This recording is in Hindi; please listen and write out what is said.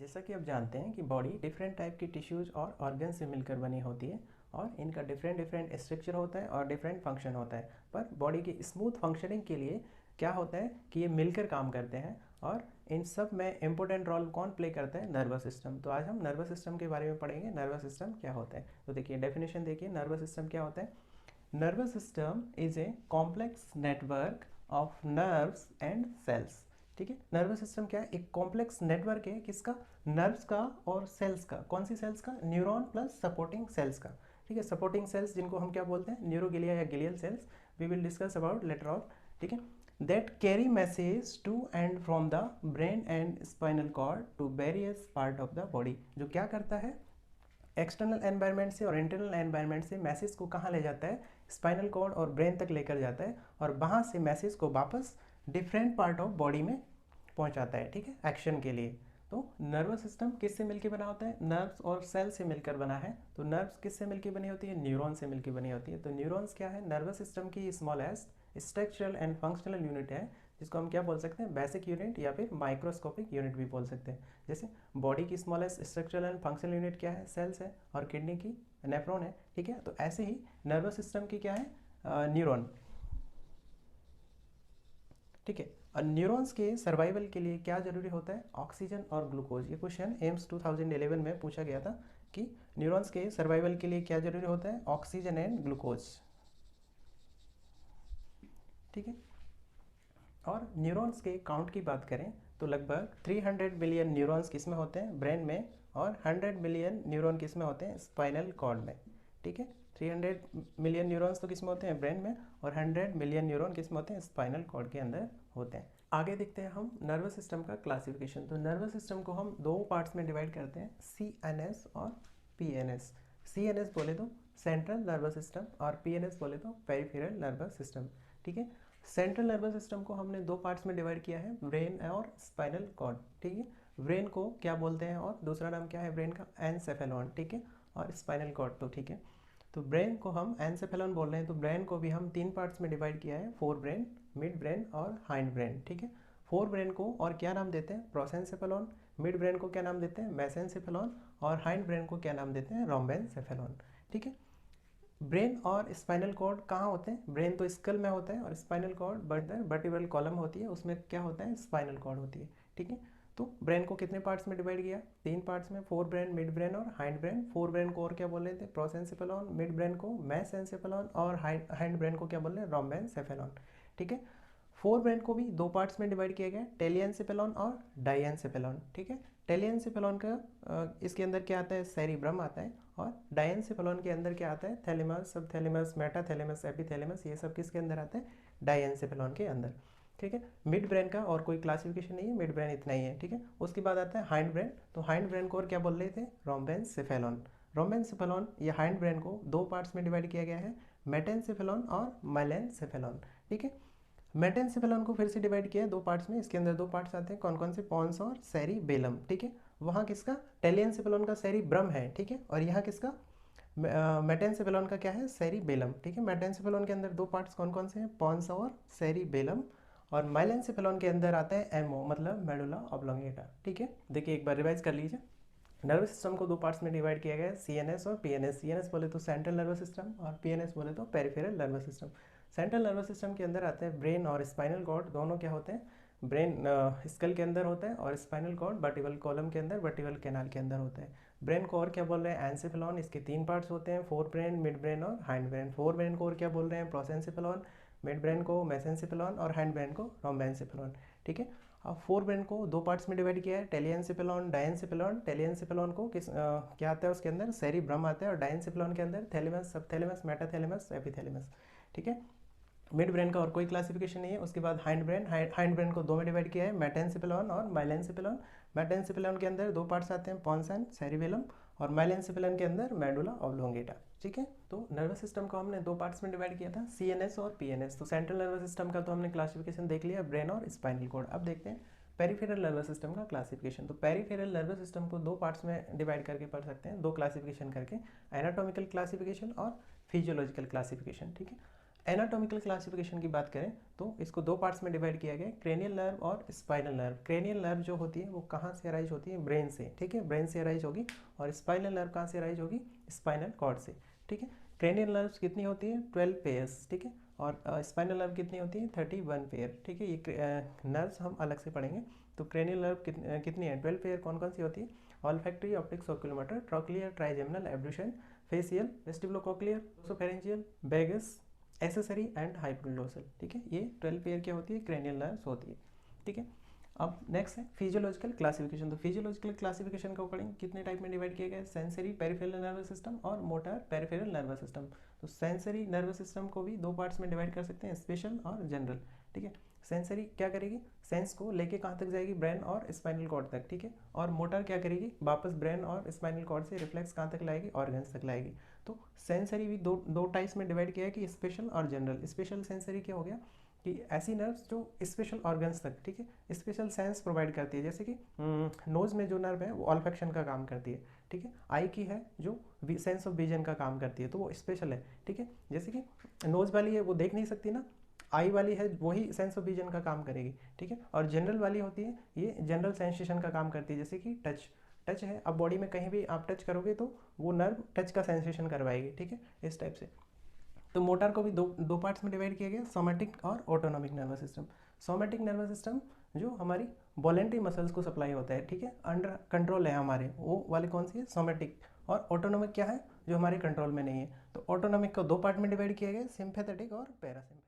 जैसा कि आप जानते हैं कि बॉडी डिफरेंट टाइप की टिश्यूज़ और ऑर्गन से मिलकर बनी होती है और इनका डिफरेंट स्ट्रक्चर होता है और डिफरेंट फंक्शन होता है। पर बॉडी की स्मूथ फंक्शनिंग के लिए क्या होता है कि ये मिलकर काम करते हैं और इन सब में इम्पोर्टेंट रोल कौन प्ले करता है? Nervous system. तो आज हम नर्वस सिस्टम के बारे में पढ़ेंगे। नर्वस सिस्टम क्या होता है? तो देखिए डेफिनेशन देखिए, नर्वस सिस्टम क्या होता है? Nervous system is a complex network of nerves and cells. ठीक है, नर्वस सिस्टम क्या है? एक कॉम्प्लेक्स नेटवर्क है किसका? नर्व्स का और सेल्स का। कौन सी सेल्स का? न्यूरॉन प्लस सपोर्टिंग सेल्स का। ठीक है, सपोर्टिंग सेल्स जिनको हम क्या बोलते हैं? न्यूरोगिलिया या glial cells. We will discuss about later on. ठीक है, that carry message to and from the brain and spinal cord to various part of the body. जो क्या करता है? एक्सटर्नल एनवायरनमेंट से और इंटरनल एनवायरनमेंट से मैसेज को कहाँ ले जाता है? स्पाइनल कॉर्ड और ब्रेन तक लेकर जाता है और वहाँ से मैसेज को वापस डिफरेंट पार्ट ऑफ बॉडी में पहुँचाता है। ठीक है, एक्शन के लिए। तो नर्वस सिस्टम किससे मिलकर बना होता है? नर्व्स और सेल से मिलकर बना है। तो नर्व्स किससे मिलकर बनी होती है? न्यूरॉन से मिलकर बनी होती है। तो न्यूरॉन्स क्या है? नर्वस सिस्टम की smallest structural and functional unit है, जिसको हम क्या बोल सकते हैं? बेसिक यूनिट या फिर माइक्रोस्कोपिक यूनिट भी बोल सकते हैं। जैसे बॉडी की smallest structural and functional unit क्या है? सेल्स है, और किडनी की नेफ्रॉन है। ठीक है, तो ऐसे ही नर्वस सिस्टम की क्या है? न्यूरॉन। ठीक है, और न्यूरॉन्स के सर्वाइवल के लिए क्या जरूरी होता है? ऑक्सीजन और ग्लूकोज। ये क्वेश्चन एम्स 2011 में पूछा गया था कि न्यूरॉन्स के सर्वाइवल के लिए क्या जरूरी होता है? Oxygen and glucose. ठीक है, और न्यूरॉन्स के काउंट की बात करें तो लगभग 300 बिलियन न्यूरॉन्स किस में होते हैं? ब्रेन में। और 100 बिलियन न्यूरॉन किस में होते हैं? स्पाइनल कॉर्ड में। ठीक है, 300 मिलियन न्यूरॉन्स तो किस में होते हैं? ब्रेन में। और 100 मिलियन न्यूरॉन किस में होते हैं? स्पाइनल कॉर्ड के अंदर होते हैं। आगे देखते हैं हम नर्वस सिस्टम का क्लासिफिकेशन। तो नर्वस सिस्टम को हम दो पार्ट्स में डिवाइड करते हैं, CNS और PNS। CNS बोले तो सेंट्रल नर्वस सिस्टम और PNS बोले तो पेरिफेरल नर्वस सिस्टम। ठीक है, सेंट्रल नर्वस सिस्टम को हमने दो पार्ट्स में डिवाइड किया है, ब्रेन और स्पाइनल कॉर्ड। ठीक है, ब्रेन को क्या बोलते हैं और दूसरा नाम क्या है ब्रेन का? एनसेफेलॉन। ठीक है, और स्पाइनल कॉर्ड तो ठीक है। तो ब्रेन को हम एनसेफेलॉन बोल रहे हैं, तो ब्रेन को भी हम तीन पार्ट्स में डिवाइड किया है, फोर ब्रेन, मिड ब्रेन और हाइंड ब्रेन। ठीक है, फोर ब्रेन को और क्या नाम देते हैं? प्रोसेंसेफेलॉन। मिड ब्रेन को क्या नाम देते हैं? मेसेंसेफेलॉन। और हाइंड ब्रेन को क्या नाम देते हैं? रोम्बेनसेफेलॉन। ठीक है, ब्रेन और स्पाइनल कॉर्ड कहाँ होते हैं? ब्रेन तो स्कल में होता है और स्पाइनल कॉर्ड वर्टिब्रल कॉलम होती है, उसमें क्या होता है? स्पाइनल कॉर्ड होती है। ठीक है, तो ब्रेन को कितने पार्ट्स में डिवाइड किया? तीन पार्ट्स में, फोर ब्रेन, मिड ब्रेन और हाइंड ब्रेन। फोर ब्रेन को और क्या बोल रहे थे? प्रोसेंसेफेलॉन। मिड ब्रेन को मेसेंसेफेलॉन और हाइंड ब्रेन को क्या बोल रहे हैं? रोम्बेनसेफेलॉन। ठीक है, फोर ब्रेन को भी दो पार्ट्स में डिवाइड किया गया, टेलियनसेफेलॉन और डायनसेफेलॉन। ठीक है, टेलियनसेफेलॉन का इसके अंदर क्या आता है? सेरिब्रम आता है। और डायनसेफेलॉन के अंदर क्या आता है? थैलेमस, सबथैलेमस, मेटाथैलेमस, एपिथैलेमस, ये सब किसके अंदर आता है? डायनसेफेलॉन के अंदर। ठीक है, मिड ब्रेन का और कोई क्लासिफिकेशन नहीं है, मिड ब्रेन इतना ही है। ठीक है, उसके बाद आता है हाइंड ब्रेन। तो हाइंड ब्रेन को और क्या बोल रहे थे? रोम्बेनसेफेलॉन। रोम्बेनसेफेलॉन या हाइंड ब्रेन को दो पार्ट्स में डिवाइड किया गया है, मेटेनसेफेलॉन और माइलेनसेफेलॉन। ठीक है, मेटेनसेफेलॉन को फिर से डिवाइड किया है दो पार्ट्स में। इसके अंदर दो पार्ट्स आते हैं, कौन कौन से? पॉन्स और सेरिबेलम। ठीक है, वहाँ किसका? टेलियनसेफेलॉन का सेरिब्रम है। ठीक है, और यहाँ किसका? मेटेनसेफेलॉन का क्या है? सेरिबेलम। ठीक है, मेटेनसेफेलॉन के अंदर दो पार्ट्स कौन कौन से हैं? पॉन्स और सेरिबेलम। और माइलेनसेफेलॉन के अंदर आता है एमओ, मतलब मेडुला ऑब्लोंगेटा। ठीक है, देखिए एक बार रिवाइज कर लीजिए। नर्वस सिस्टम को दो पार्ट्स में डिवाइड किया गया है, CNS और PNS। CNS बोले तो सेंट्रल नर्वस सिस्टम और PNS बोले तो peripheral nervous system. Central nervous system के अंदर आते हैं ब्रेन और स्पाइनल कॉर्ड, दोनों क्या होते हैं? ब्रेन स्कल के अंदर होता है और स्पाइनल कॉर्ड वर्टिब्रल कॉलम के अंदर, वर्टिब्रल कैनाल के अंदर होता है। ब्रेन को और क्या बोल रहे हैं? एनसेफेलॉन। इसके तीन पार्ट्स होते हैं, फोर ब्रेन, मिड ब्रेन और हाइंड ब्रेन। फोर ब्रेन को और क्या बोल रहे हैं? प्रोसेंसेफेलॉन। मिड ब्रेन को मेसेंसेफेलॉन और हाइंड ब्रेन को रोम्बेनसेफेलॉन। ठीक है, अब फोर ब्रेन को दो पार्ट्स में डिवाइड किया है, टेलियनसेफेलॉन, डायनसेफेलॉन। टेलियनसेफेलॉन को क्या आता है? उसके अंदर सेरिब्रम आता है। और डायनसेफेलॉन के अंदर थैलेमस, सबथैलेमस, मेटाथैलेमस, एपिथैलेमस। ठीक है, मिड ब्रेन का और कोई क्लासिफिकेशन नहीं है। उसके बाद हाइंड ब्रेन, हाइंड ब्रेन को दो में डिवाइड किया है, मेटेनसेफेलॉन और माइलेनसेफेलॉन। मेटेनसेफेलॉन के अंदर दो पार्ट्स आते हैं, पॉन्स एंड सेरिबेलम। और माइलेनसेफेलॉन के अंदर मेडुला ऑब्लोंगेटा। ठीक है, तो नर्वस सिस्टम को हमने दो पार्ट्स में डिवाइड किया था, CNS और PNS। तो सेंट्रल नर्वस सिस्टम का तो हमने क्लासिफिकेशन देख लिया, ब्रेन और स्पाइनल कॉर्ड। अब देखते हैं पेरिफेरल नर्वस सिस्टम का क्लासिफिकेशन। तो पेरिफेरल नर्वस सिस्टम को दो पार्ट्स में डिवाइड करके पढ़ सकते हैं, दो क्लासिफिकेशन करके, एनाटॉमिकल क्लासिफिकेशन और फिजियोलॉजिकल क्लासिफिकेशन। ठीक है, एनाटॉमिकल क्लासिफिकेशन की बात करें तो इसको दो पार्ट्स में डिवाइड किया गया है, क्रेनियल नर्व और स्पाइनल नर्व। क्रेनियल नर्व जो होती है वो कहाँ से अराइज होती है, ब्रेन से, ठीक है, ब्रेन से अराइज होगी। और स्पाइनल नर्व कहाँ से अराइज होगी, स्पाइनल कॉर्ड से, ठीक है। क्रेनियल नर्व्स कितनी होती है, 12 पेयर्स, ठीक है। और स्पाइनल नर्व कितनी होती है, 31 पेयर, ठीक है। ये नर्व्स हम अलग से पढ़ेंगे। तो क्रेनियल नर्व कितनी है, 12 पेयर। कौन कौन सी होती है, olfactory, optic, oculomotor, trochlear, trigeminal, abduction, facial, vestibulocochlear, glossopharyngeal, vagus, accessory and hypoglossal, ठीक है। ये 12 पेयर क्या होती है, क्रेनियल नर्व्स होती है, ठीक है। अब नेक्स्ट है फिजियोलॉजिकल क्लासिफिकेशन। तो फिजियोलॉजिकल क्लासिफिकेशन के अकॉर्डिंग कितने टाइप में डिवाइड किया गया है, सेंसरी पेरिफेरल नर्वस सिस्टम और मोटर पेरिफेरल नर्वस सिस्टम। तो सेंसरी नर्वस सिस्टम को भी दो पार्ट्स में डिवाइड कर सकते हैं, स्पेशल और जनरल, ठीक है। सेंसरी क्या करेगी, सेंस को लेके कहाँ तक जाएगी, ब्रेन और स्पाइनल कॉर्ड तक, ठीक है। और मोटर क्या करेगी, वापस ब्रेन और स्पाइनल कॉर्ड से रिफ्लेक्स कहाँ तक लाएगी, ऑर्गन्स तक लाएगी। तो सेंसरी भी दो टाइप्स में डिवाइड किया है कि स्पेशल और जनरल। स्पेशल सेंसरी क्या हो गया कि ऐसी नर्व्स जो स्पेशल ऑर्गन्स तक, ठीक है, स्पेशल सेंस प्रोवाइड करती है। जैसे कि नोज़ में जो नर्व है वो ऑल्फेक्शन का काम करती है, ठीक है। आई की है जो सेंस ऑफ विजन का काम करती है, तो वो स्पेशल है, ठीक है। जैसे कि नोज़ वाली है वो देख नहीं सकती ना, आई वाली है वही सेंस ऑफ विजन का काम करेगी, ठीक है। और जनरल वाली होती है ये जनरल सेंसेशन का काम करती है, जैसे कि टच, टच है, अब बॉडी में कहीं भी आप टच करोगे तो वो नर्व टच का सेंसेशन करवाएगी, ठीक है, इस टाइप से। तो मोटर को भी दो पार्ट्स में डिवाइड किया गया, सोमेटिक और autonomic nervous system. Somatic nervous system जो हमारी वॉलेंट्री मसल्स को सप्लाई होता है, ठीक है, अंडर कंट्रोल है हमारे, वो वाले कौन सी है, सोमेटिक। और ऑटोनॉमिक क्या है, जो हमारे कंट्रोल में नहीं है। तो ऑटोनॉमिक को दो पार्ट में डिवाइड किया गया, सिंपैथेटिक और पैरासिम्पैथेटिक।